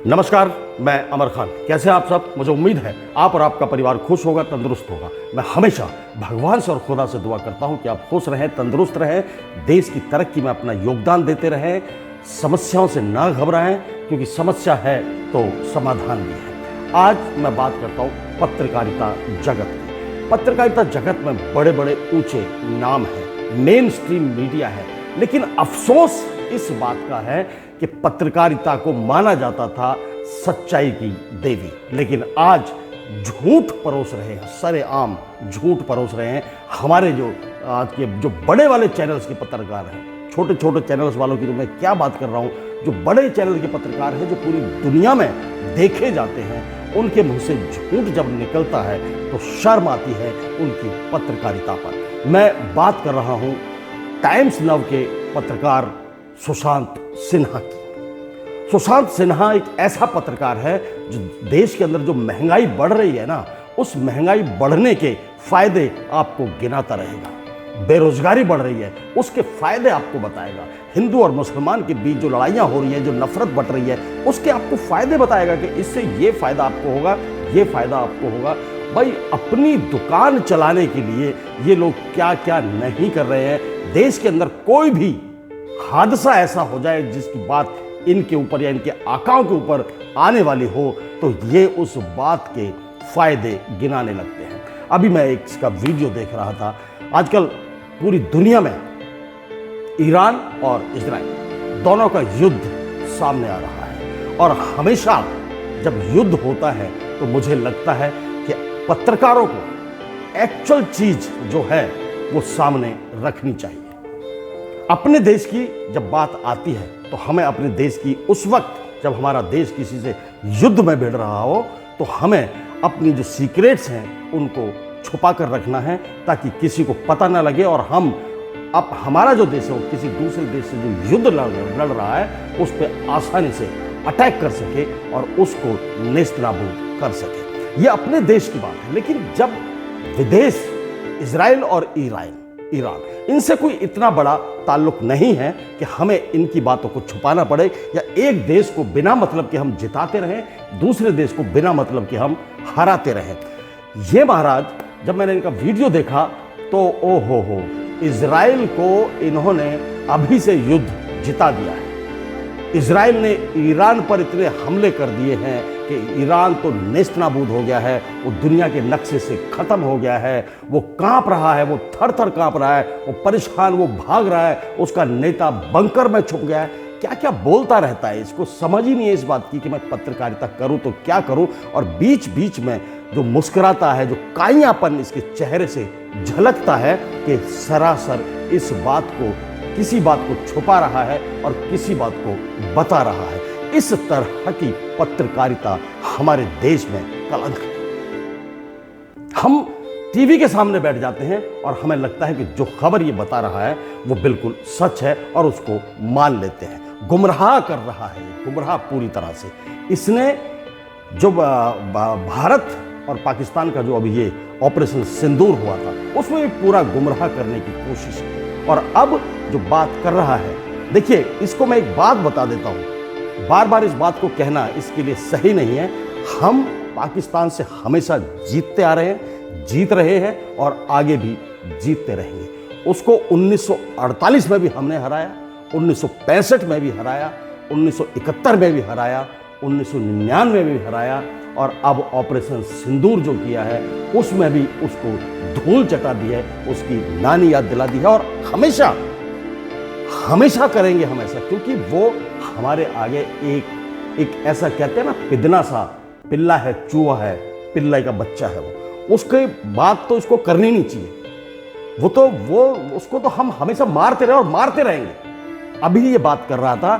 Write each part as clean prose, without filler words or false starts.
नमस्कार, मैं अमर खान। कैसे हैं आप सब? मुझे उम्मीद है आप और आपका परिवार खुश होगा, तंदुरुस्त होगा। मैं हमेशा भगवान से और खुदा से दुआ करता हूं कि आप खुश रहें, तंदुरुस्त रहें, देश की तरक्की में अपना योगदान देते रहें, समस्याओं से ना घबराएं, क्योंकि समस्या है तो समाधान भी है। आज मैं बात करता हूं पत्रकारिता जगत की। पत्रकारिता जगत में बड़े बड़े ऊंचे नाम हैं, मेन स्ट्रीम मीडिया है, लेकिन अफसोस इस बात का है कि पत्रकारिता को माना जाता था सच्चाई की देवी, लेकिन आज झूठ परोस रहे हैं, सरेआम झूठ परोस रहे हैं। हमारे जो आज के जो बड़े वाले चैनल्स के पत्रकार हैं, छोटे छोटे चैनल्स वालों की तो मैं क्या बात कर रहा हूं, जो बड़े चैनल के पत्रकार हैं, जो पूरी दुनिया में देखे जाते हैं, उनके मुंह से झूठ जब निकलता है तो शर्म आती है उनकी पत्रकारिता पर। मैं बात कर रहा हूं टाइम्स नाउ के पत्रकार सुशांत सिन्हा की। सुशांत सिन्हा एक ऐसा पत्रकार है जो देश के अंदर जो महंगाई बढ़ रही है ना, उस महंगाई बढ़ने के फायदे आपको गिनाता रहेगा। बेरोजगारी बढ़ रही है, उसके फायदे आपको बताएगा। हिंदू और मुसलमान के बीच जो लड़ाइयाँ हो रही है, जो नफरत बढ़ रही है, उसके आपको फायदे बताएगा कि इससे ये फायदा आपको होगा, ये फायदा आपको होगा। भाई, अपनी दुकान चलाने के लिए ये लोग क्या क्या नहीं कर रहे हैं। देश के अंदर कोई भी हादसा ऐसा हो जाए जिसकी बात इनके ऊपर या इनके आकाओं के ऊपर आने वाली हो, तो ये उस बात के फायदे गिनाने लगते हैं। अभी मैं एक इसका वीडियो देख रहा था। आजकल पूरी दुनिया में ईरान और इजराइल दोनों का युद्ध सामने आ रहा है, और हमेशा जब युद्ध होता है तो मुझे लगता है कि पत्रकारों को एक्चुअल चीज जो है वो सामने रखनी चाहिए। अपने देश की जब बात आती है तो हमें अपने देश की, उस वक्त जब हमारा देश किसी से युद्ध में भिड़ रहा हो, तो हमें अपनी जो सीक्रेट्स हैं उनको छुपा कर रखना है, ताकि किसी को पता ना लगे और हम अब हमारा जो देश है वो किसी दूसरे देश से जो युद्ध लड़ रहा है उस पर आसानी से अटैक कर सके और उसको नेस्तनाबूद कर सके। ये अपने देश की बात है। लेकिन जब विदेश, इजराइल और ईरान, इनसे कोई इतना बड़ा ताल्लुक नहीं है कि हमें इनकी बातों को छुपाना पड़े, या एक देश को बिना मतलब के हम जिताते रहें, दूसरे देश को बिना मतलब के हम हराते रहें। ये महाराज, जब मैंने इनका वीडियो देखा तो ओ हो, इजराइल को इन्होंने अभी से युद्ध जिता दिया है। इजराइल ने ईरान पर इतने हमले कर दिए हैं कि ईरान तो नेस्तनाबूद हो गया है, वो दुनिया के नक्शे से खत्म हो गया है, वो कांप रहा है, वो थर थर कांप रहा है, वो परेशान, वो भाग रहा है, उसका नेता बंकर में छुप गया है। क्या क्या बोलता रहता है, इसको समझ ही नहीं है इस बात की कि मैं पत्रकारिता करूं तो क्या करूं। और बीच बीच में जो मुस्कुराता है, जो काइयापन इसके चेहरे से झलकता है कि सरासर इस बात को, किसी बात को छुपा रहा है और किसी बात को बता रहा है। इस तरह की पत्रकारिता हमारे देश में कलंक है। हम टीवी के सामने बैठ जाते हैं और हमें लगता है कि जो खबर ये बता रहा है वो बिल्कुल सच है और उसको मान लेते हैं। गुमराह कर रहा है, गुमराह पूरी तरह से। इसने जो भारत और पाकिस्तान का जो अभी ये ऑपरेशन सिंदूर हुआ था, उसमें भी पूरा गुमराह करने की कोशिश की। और अब जो बात कर रहा है, देखिए, इसको मैं एक बात बता देता हूं, बार बार इस बात को कहना इसके लिए सही नहीं है। हम पाकिस्तान से हमेशा जीतते आ रहे हैं, जीत रहे हैं और आगे भी जीतते रहेंगे। उसको 1948 में भी हमने हराया, 1965 में भी हराया, 1971 में भी हराया, 1999 में भी हराया, और अब ऑपरेशन सिंदूर जो किया है उसमें भी उसको धूल चटा दी है, उसकी नानी याद दिला दी है। और हमेशा हमेशा करेंगे हम ऐसा, क्योंकि वो हमारे आगे एक ऐसा कहते हैं ना, पिदना सा पिल्ला है, चूहा है, पिल्ला का बच्चा है, वो उसके बात तो इसको करनी नहीं चाहिए। वो उसको तो हम हमेशा मारते रहे और मारते रहेंगे। अभी ये बात कर रहा था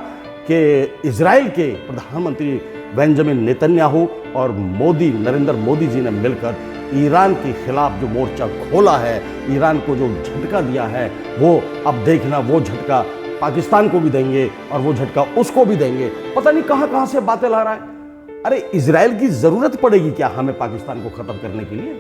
कि इजराइल के प्रधानमंत्री बेंजामिन नेतन्याहू और नरेंद्र मोदी जी ने मिलकर ईरान के खिलाफ जो मोर्चा खोला है, ईरान को जो झटका दिया है, वो अब देखना, वो झटका पाकिस्तान को भी देंगे और वो झटका उसको भी देंगे। पता नहीं कहां कहां से बातें ला रहा है। अरे, इजराइल की जरूरत पड़ेगी क्या हमें पाकिस्तान को खत्म करने के लिए?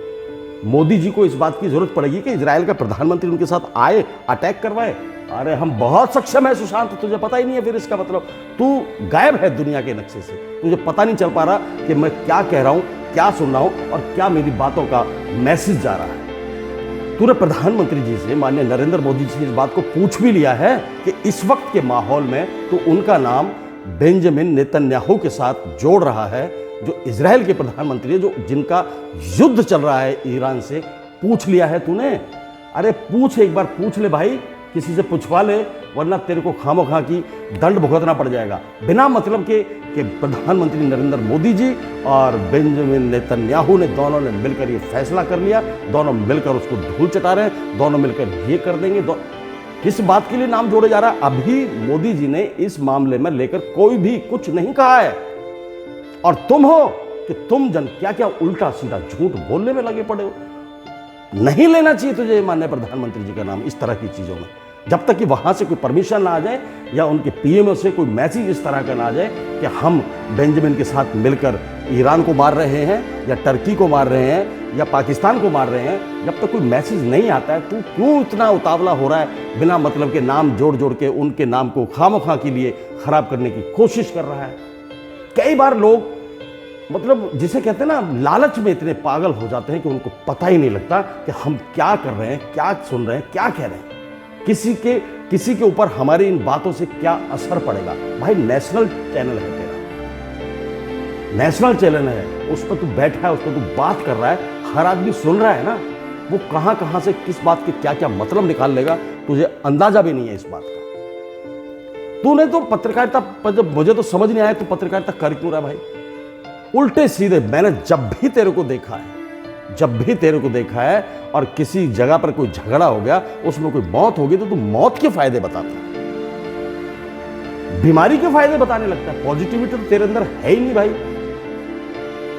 मोदी जी को इस बात की जरूरत पड़ेगी कि इजराइल का प्रधानमंत्री उनके साथ आए, अटैक करवाए? अरे हम बहुत सक्षम है सुशांत, तुझे पता ही नहीं है फिर इसका मतलब। तू गायब है दुनिया के नक्शे से, तुझे पता नहीं चल पा रहा कि मैं क्या कह रहा हूं, क्या सुन रहा हूं और क्या मेरी बातों का मैसेज जा रहा है। तूने प्रधानमंत्री जी से, माननीय नरेंद्र मोदी जी से इस बात को पूछ भी लिया है कि इस वक्त के माहौल में तो उनका नाम बेंजामिन नेतन्याहू के साथ जोड़ रहा है, जो इजराइल के प्रधानमंत्री है, जो जिनका युद्ध चल रहा है ईरान से। पूछ लिया है तूने? अरे पूछ, एक बार पूछ ले भाई, किसी से पूछवा ले, वरना तेरे को खामोखा की दंड भुगतना पड़ जाएगा। बिना मतलब के कि प्रधानमंत्री नरेंद्र मोदी जी और बेंजामिन नेतन्याहू ने दोनों ने मिलकर ये फैसला कर लिया, दोनों मिलकर उसको धूल चटा रहे हैं, दोनों मिलकर ये कर देंगे। किस बात के लिए नाम जोड़े जा रहा है? अभी मोदी जी ने इस मामले में लेकर कोई भी कुछ नहीं कहा है, और तुम हो कि तुम जन क्या क्या उल्टा सीधा झूठ बोलने में लगे पड़े हो। नहीं लेना चाहिए तुझे माननीय प्रधानमंत्री जी का नाम इस तरह की चीजों में, जब तक कि वहां से कोई परमिशन ना आ जाए या उनके पीएमओ से कोई मैसेज इस तरह का ना आ जाए कि हम बेंजामिन के साथ मिलकर ईरान को मार रहे हैं या टर्की को मार रहे हैं या पाकिस्तान को मार रहे हैं। जब तक कोई मैसेज नहीं आता है, तू क्यों इतना उतावला हो रहा है, बिना मतलब के नाम जोड़ जोड़ के उनके नाम को खामोखा के लिए खराब करने की कोशिश कर रहा है। कई बार लोग मतलब जिसे कहते हैं ना, लालच में इतने पागल हो जाते हैं कि उनको पता ही नहीं लगता कि हम क्या कर रहे हैं, क्या सुन रहे हैं, क्या कह रहे हैं, किसी के ऊपर हमारी इन बातों से क्या असर पड़ेगा। भाई नेशनल चैनल है तेरा, नेशनल चैनल है, उस पर तू बैठा है, उस पर तू बात कर रहा है, हर आदमी सुन रहा है ना। वो कहां कहां से किस बात के क्या क्या मतलब निकाल लेगा, तुझे अंदाजा भी नहीं है इस बात का। तूने तो पत्रकारिता, मुझे तो समझ नहीं आया तू पत्रकारिता कर क्यों रहा है भाई। उल्टे सीधे मैंने जब भी तेरे को देखा है और किसी जगह पर कोई झगड़ा हो गया, उसमें कोई मौत होगी, तो तू मौत के फायदे बताता है, बीमारी के फायदे बताने लगता है। पॉजिटिविटी तो तेरे अंदर है ही नहीं भाई।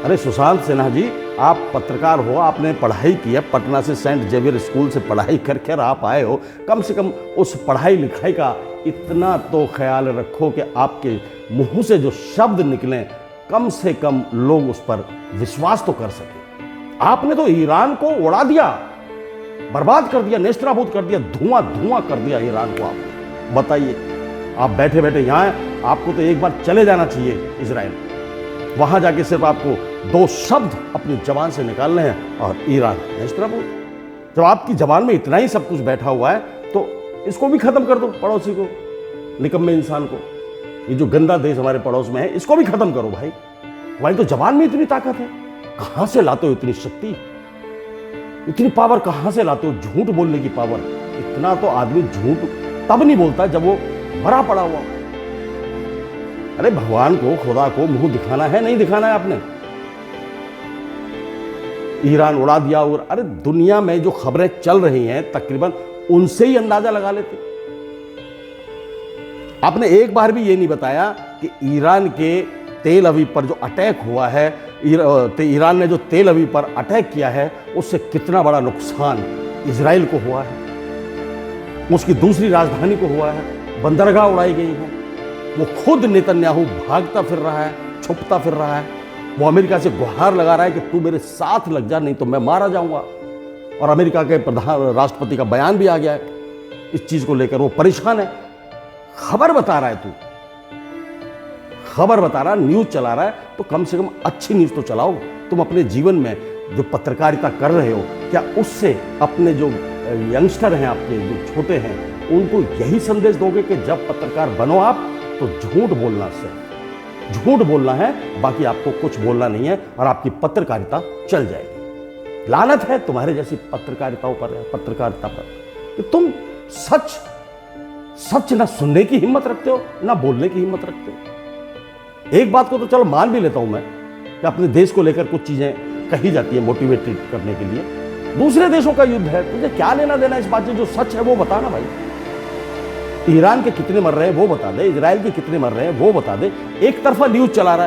अरे सुशांत सिन्हा जी, आप पत्रकार हो, आपने पढ़ाई की है, पटना से सेंट जेवियर स्कूल से पढ़ाई करके आप आए हो, कम से कम उस पढ़ाई लिखाई का इतना तो ख्याल रखो कि आपके मुंह से जो शब्द निकले, कम से कम लोग उस पर विश्वास तो कर सके। आपने तो ईरान को उड़ा दिया, बर्बाद कर दिया, नेस्तनाबूद कर दिया, धुआं धुआं कर दिया ईरान को। आपने बताइए, आप बैठे बैठे यहाँ हैं, आपको तो एक बार चले जाना चाहिए इजराइल, वहां जाके सिर्फ आपको 2 शब्द अपनी जबान से निकालने हैं और ईरान नेस्तनाबूद। जब आपकी जबान में इतना ही सब कुछ बैठा हुआ है, तो इसको भी खत्म कर दो, पड़ोसी को, निकम्मे इंसान को। ये जो गंदा देश हमारे पड़ोस में है, इसको भी खत्म करो भाई। भाई तो जबान में इतनी ताकत है, कहां से लाते हो इतनी शक्ति, इतनी पावर कहां से लाते हो, झूठ बोलने की पावर। इतना तो आदमी झूठ तब नहीं बोलता जब वो मरा पड़ा हुआ। अरे भगवान को, खुदा को मुंह दिखाना है, नहीं दिखाना है आपने। ईरान उड़ा दिया, और अरे दुनिया में जो खबरें चल रही हैं तकरीबन उनसे ही अंदाजा लगा लेते। आपने एक बार भी ये नहीं बताया कि ईरान के तेल अवीव पर जो अटैक हुआ है, ईरान ने जो तेल अवीव पर अटैक किया है, उससे कितना बड़ा नुकसान इजराइल को हुआ है, उसकी दूसरी राजधानी को हुआ है, बंदरगाह उड़ाई गई है। वो खुद नेतन्याहू भागता फिर रहा है, छुपता फिर रहा है, वो अमेरिका से गुहार लगा रहा है कि तू मेरे साथ लग जा, नहीं तो मैं मारा जाऊंगा। और अमेरिका के राष्ट्रपति का बयान भी आ गया है इस चीज को लेकर, वो परेशान है। खबर बता रहा है तू, खबर बता रहा, न्यूज चला रहा है, तो कम से कम अच्छी न्यूज तो चलाओ। तुम अपने जीवन में जो पत्रकारिता कर रहे हो, क्या उससे अपने जो यंगस्टर हैं, आपके जो छोटे हैं, उनको यही संदेश दोगे कि जब पत्रकार बनो आप तो झूठ बोलना से झूठ बोलना है, बाकी आपको कुछ बोलना नहीं है और आपकी पत्रकारिता चल जाएगी। लानत है तुम्हारे जैसी पत्रकारिता पर कि तुम सच ना सुनने की हिम्मत रखते हो, ना बोलने की हिम्मत रखते हो। एक बात को तो चलो मान भी लेता हूं मैं कि अपने देश को लेकर कुछ चीजें कही जाती है मोटिवेटेड करने के लिए, दूसरे देशों का युद्ध है, तुझे क्या लेना देना इस बात से। जो सच है वो बता ना भाई। ईरान के कितने मर रहे हैं वो बता दे, इजराइल के कितने मर रहे हैं वो बता दे। एक तरफा न्यूज चला रहा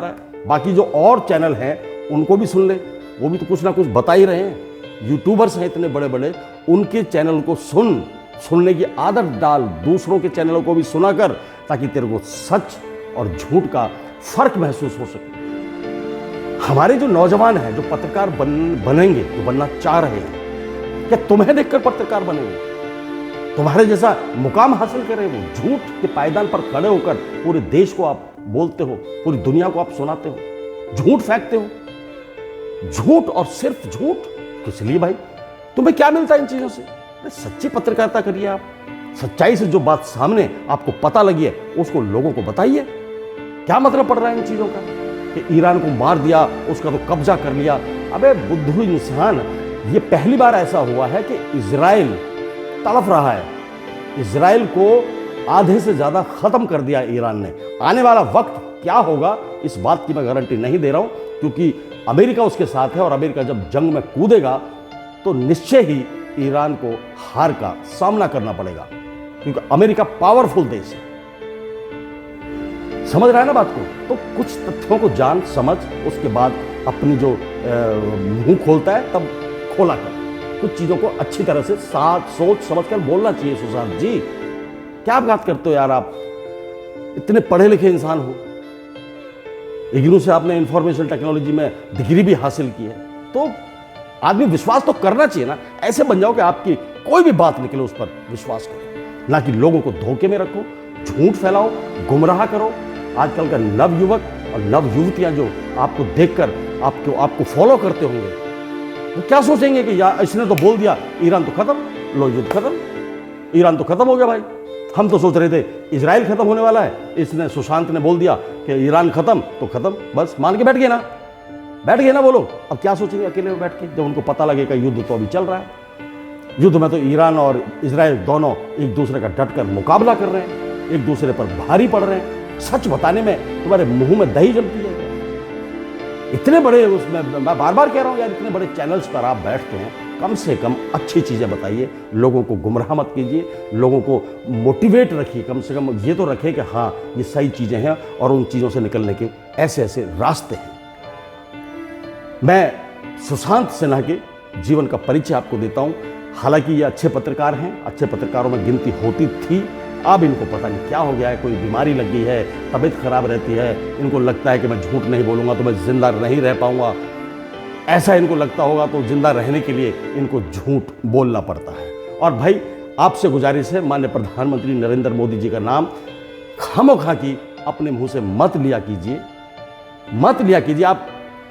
है, बाकी जो और चैनल हैं उनको भी सुन ले, वो भी तो कुछ ना कुछ बता ही रहे हैं। यूट्यूबर्स हैं इतने बड़े बड़े, उनके चैनल को सुनने की आदत डाल, दूसरों के चैनलों को भी सुना कर, ताकि तेरे को सच और झूठ का फर्क महसूस हो सके। हमारे जो नौजवान हैं, जो पत्रकार बनेंगे, जो बनना चाह रहे हैं, क्या तुम्हें देखकर पत्रकार बनेंगे? तुम्हारे जैसा मुकाम हासिल करे, वो झूठ के पायदान पर खड़े होकर पूरे देश को आप बोलते हो, पूरी दुनिया को आप सुनाते हो, झूठ फेंकते हो, झूठ और सिर्फ झूठ। किस लिए भाई? तुम्हें क्या मिलता है इन चीजों से? सच्ची पत्रकारिता करिए आप, सच्चाई से जो बात सामने आपको पता लगी है उसको लोगों को बताइए। क्या मतलब पड़ रहा है इन चीजों का कि ईरान को मार दिया, उसका तो कब्जा कर लिया? अबे बुद्धू इंसान, ये पहली बार ऐसा हुआ है कि इजराइल तड़फ रहा है। इजराइल को आधे से ज्यादा खत्म कर दिया ईरान ने। आने वाला वक्त क्या होगा इस बात की मैं गारंटी नहीं दे रहा हूं, क्योंकि अमेरिका उसके साथ है और अमेरिका जब जंग में कूदेगा तो निश्चय ही ईरान को हार का सामना करना पड़ेगा, क्योंकि अमेरिका पावरफुल देश है। समझ रहा है ना बात को? तो कुछ तथ्यों को जान समझ, उसके बाद अपनी जो मुंह खोलता है तब खोला कर। कुछ चीजों को अच्छी तरह से सोच समझ कर बोलना चाहिए। सुशांत जी, क्या बात करते हो यार? आप इतने पढ़े लिखे इंसान हो, इग्नू से आपने इंफॉर्मेशन टेक्नोलॉजी में डिग्री भी हासिल की है, तो आदमी विश्वास तो करना चाहिए ना। ऐसे बन जाओ कि आपकी कोई भी बात निकले उस पर विश्वास करो, ना कि लोगों को धोखे में रखो, झूठ फैलाओ, गुमराह करो। आजकल का नव युवक और नव युवतियां जो आपको देखकर आपको फॉलो करते होंगे, वो क्या सोचेंगे कि यार इसने तो बोल दिया ईरान तो खत्म, लो युद्ध खत्म, ईरान तो खत्म हो गया भाई। हम तो सोच रहे थे इजराइल खत्म होने वाला है, इसने सुशांत ने बोल दिया कि ईरान खत्म तो खत्म, बस मान के बैठ गए ना वो लोग। अब क्या सोचेंगे अकेले में बैठ के, जब उनको पता लगेगा युद्ध तो अभी चल रहा है। युद्ध में तो ईरान और इजराइल दोनों एक दूसरे का डटकर मुकाबला कर रहे हैं, एक दूसरे पर भारी पड़ रहे हैं। सच बताने में तुम्हारे मुंह में दही जमती है। इतने बड़े उसमें मैं बार बार कह रहा हूं यार, इतने बड़े चैनल्स पर आप बैठते हैं, कम से कम अच्छी चीजें बताइए, लोगों को गुमराह मत कीजिए, लोगों को मोटिवेट रखिए। कम से कम ये तो रखें कि हाँ ये सही चीजें हैं और उन चीजों से निकलने के ऐसे ऐसे रास्ते हैं। मैं सुशांत सिन्हा के जीवन का परिचय आपको देता हूं। हालांकि ये अच्छे पत्रकार हैं, अच्छे पत्रकारों में गिनती होती थी, अब इनको पता नहीं क्या हो गया है, कोई बीमारी लग गई है, तबीयत खराब रहती है, इनको लगता है कि मैं झूठ नहीं बोलूंगा तो मैं जिंदा नहीं रह पाऊंगा। ऐसा इनको लगता होगा, तो जिंदा रहने के लिए इनको झूठ बोलना पड़ता है। और भाई आपसे गुजारिश है, माननीय प्रधानमंत्री नरेंद्र मोदी जी का नाम खामोखा की अपने मुंह से मत लिया कीजिए। आप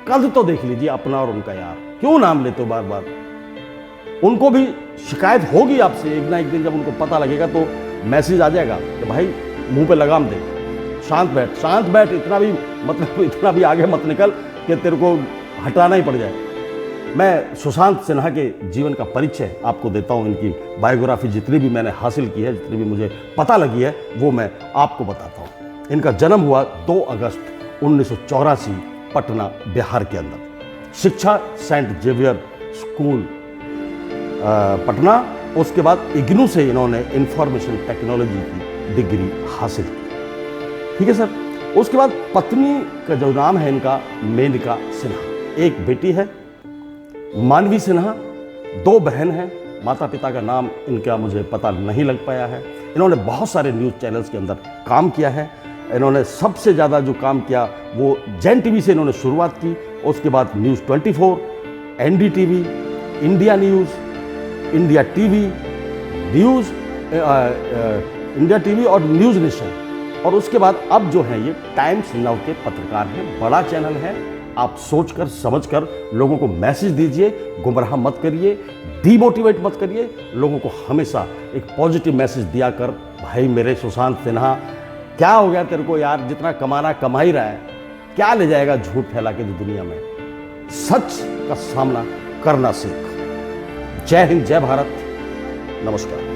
कद तो देख लीजिए अपना और उनका, यार क्यों नाम लेते हो बार बार? उनको भी शिकायत होगी आपसे एक ना एक दिन, जब उनको पता लगेगा तो मैसेज आ जाएगा कि भाई मुंह पे लगाम दे, शांत बैठ, इतना भी आगे मत निकल कि तेरे को हटाना ही पड़ जाए। मैं सुशांत सिन्हा के जीवन का परिचय आपको देता हूं, इनकी बायोग्राफी जितनी भी मैंने हासिल की है, जितनी भी मुझे पता लगी है, वो मैं आपको बताता हूं। इनका जन्म हुआ 2 अगस्त 1984 पटना, बिहार के अंदर। शिक्षा सेंट जेवियर स्कूल पटना, उसके बाद इग्नू से इन्होंने इंफॉर्मेशन टेक्नोलॉजी की डिग्री हासिल की। ठीक है सर। उसके बाद पत्नी का जो नाम है इनका मेनका सिन्हा, एक बेटी है मानवी सिन्हा, 2 बहन हैं। माता पिता का नाम इनका मुझे पता नहीं लग पाया है। इन्होंने बहुत सारे न्यूज़ चैनल्स के अंदर काम किया है। इन्होंने सबसे ज़्यादा जो काम किया वो जैन टीवी से इन्होंने शुरुआत की, उसके बाद news 24, NDTV, India news, India TV और न्यूज़ नेशन, और उसके बाद अब जो है ये टाइम्स नाउ के पत्रकार हैं। बड़ा चैनल है, आप सोचकर समझकर लोगों को मैसेज दीजिए, गुमराह मत करिए, डीमोटिवेट मत करिए, लोगों को हमेशा एक पॉजिटिव मैसेज दिया कर। भाई मेरे सुशांत सिन्हा, क्या हो गया तेरे को यार? जितना कमाना कमा ही रहा है, क्या ले जाएगा झूठ फैला के दुनिया में? सच का सामना करना सीख। जय हिंद, जय भारत, नमस्कार।